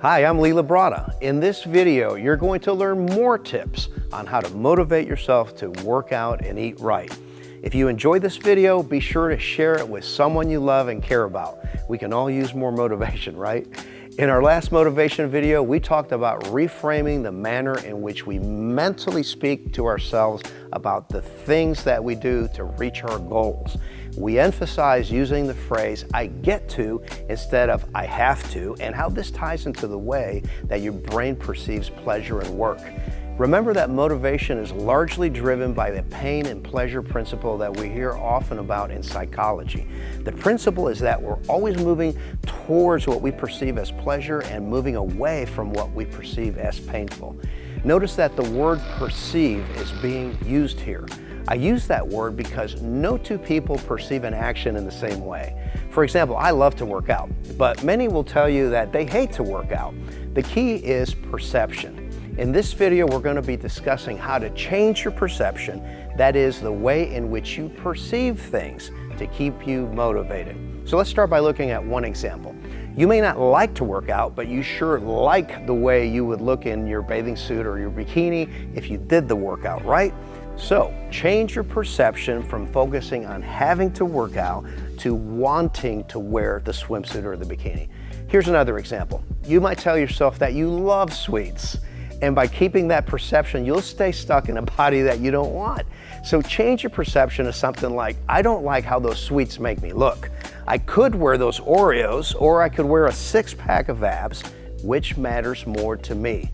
Hi, I'm Labrada. In this video, you're going to learn more tips on how to motivate yourself to work out and eat right. If you enjoyed this video, be sure to share it with someone you love and care about. We can all use more motivation, right? In our last motivation video, we talked about reframing the manner in which we mentally speak to ourselves about the things that we do to reach our goals. We emphasize using the phrase, I get to, instead of I have to, and how this ties into the way that your brain perceives pleasure and work. Remember that motivation is largely driven by the pain and pleasure principle that we hear often about in psychology. The principle is that we're always moving towards what we perceive as pleasure and moving away from what we perceive as painful. Notice that the word perceive is being used here. I use that word because no two people perceive an action in the same way. For example, I love to work out, but many will tell you that they hate to work out. The key is perception. In this video, we're going to be discussing how to change your perception, that is, the way in which you perceive things, to keep you motivated. So let's start by looking at one example. You may not like to work out, but you sure like the way you would look in your bathing suit or your bikini if you did the workout, right? So change your perception from focusing on having to work out to wanting to wear the swimsuit or the bikini. Here's another example. You might tell yourself that you love sweets. And by keeping that perception, you'll stay stuck in a body that you don't want. So change your perception to something like, I don't like how those sweets make me look. I could wear those Oreos, or I could wear a six-pack of abs. Which matters more to me?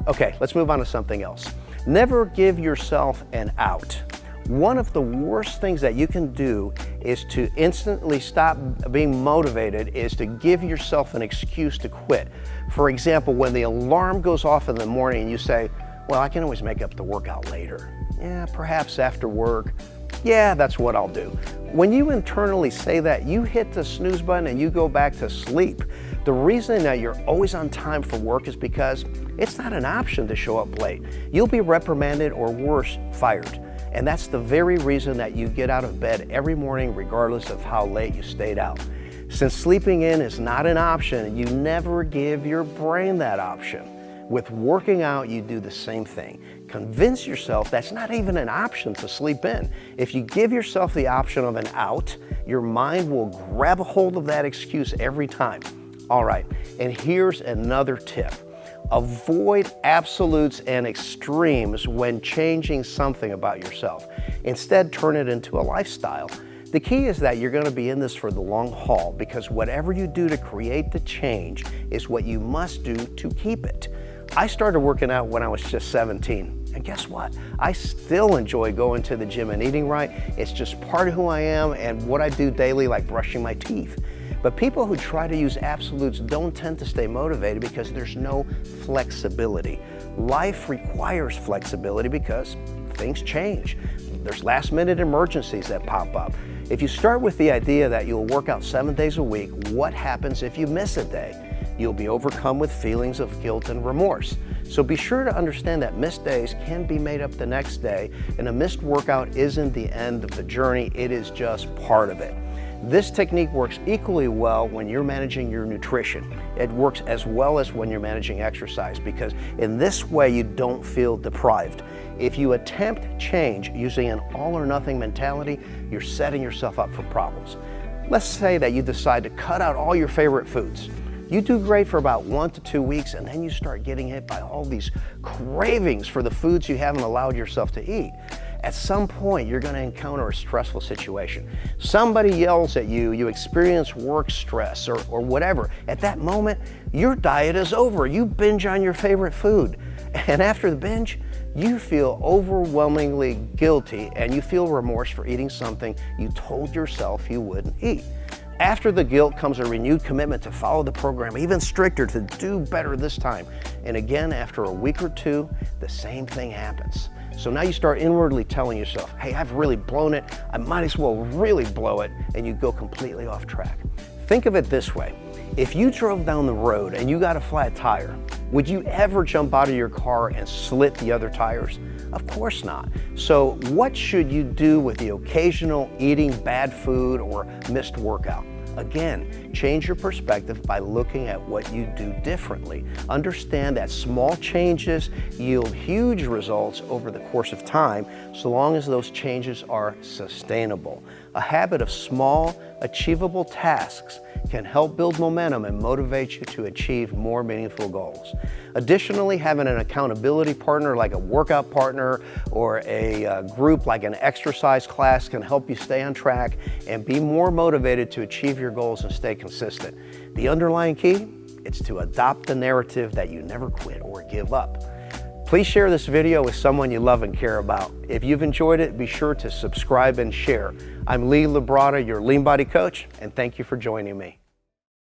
Okay, let's move on to something else. Never give yourself an out. One of the worst things that you can do is to instantly stop being motivated is to give yourself an excuse to quit. For example, when the alarm goes off in the morning and you say, well, I can always make up the workout later. Yeah, perhaps after work. Yeah, that's what I'll do. When you internally say that, you hit the snooze button and you go back to sleep. The reason that you're always on time for work is because it's not an option to show up late. You'll be reprimanded or worse, fired. And that's the very reason that you get out of bed every morning regardless of how late you stayed out. Since sleeping in is not an option, you never give your brain that option. With working out, you do the same thing. Convince yourself that's not even an option to sleep in. If you give yourself the option of an out, your mind will grab a hold of that excuse every time. All right, and here's another tip. Avoid absolutes and extremes when changing something about yourself. Instead, turn it into a lifestyle. The key is that you're going to be in this for the long haul, because whatever you do to create the change is what you must do to keep it. I started working out when I was just 17. And guess what? I still enjoy going to the gym and eating right. It's just part of who I am and what I do daily, like brushing my teeth. But people who try to use absolutes don't tend to stay motivated because there's no flexibility. Life requires flexibility because things change. There's last-minute emergencies that pop up. If you start with the idea that you'll work out 7 days a week, what happens if you miss a day? You'll be overcome with feelings of guilt and remorse. So be sure to understand that missed days can be made up the next day, and a missed workout isn't the end of the journey, it is just part of it. This technique works equally well when you're managing your nutrition. It works as well as when you're managing exercise, because in this way you don't feel deprived. If you attempt change using an all or nothing mentality, you're setting yourself up for problems. Let's say that you decide to cut out all your favorite foods. You do great for about 1 to 2 weeks, and then you start getting hit by all these cravings for the foods you haven't allowed yourself to eat. At some point, you're going to encounter a stressful situation. Somebody yells at you, you experience work stress or whatever. At that moment, your diet is over. You binge on your favorite food. And after the binge, you feel overwhelmingly guilty and you feel remorse for eating something you told yourself you wouldn't eat. After the guilt comes a renewed commitment to follow the program even stricter, to do better this time. And again, after a week or two, the same thing happens. So now you start inwardly telling yourself, hey, I've really blown it. I might as well really blow it. And you go completely off track. Think of it this way. If you drove down the road and you got a flat tire, would you ever jump out of your car and slit the other tires? Of course not. So what should you do with the occasional eating bad food or missed workout? Again, change your perspective by looking at what you do differently. Understand that small changes yield huge results over the course of time, so long as those changes are sustainable. A habit of small, achievable tasks can help build momentum and motivate you to achieve more meaningful goals. Additionally, having an accountability partner like a workout partner or a group like an exercise class can help you stay on track and be more motivated to achieve your goals and stay consistent. The underlying key, it's to adopt the narrative that you never quit or give up. Please share this video with someone you love and care about. If you've enjoyed it, be sure to subscribe and share. I'm Labrada, your lean body coach, and thank you for joining me.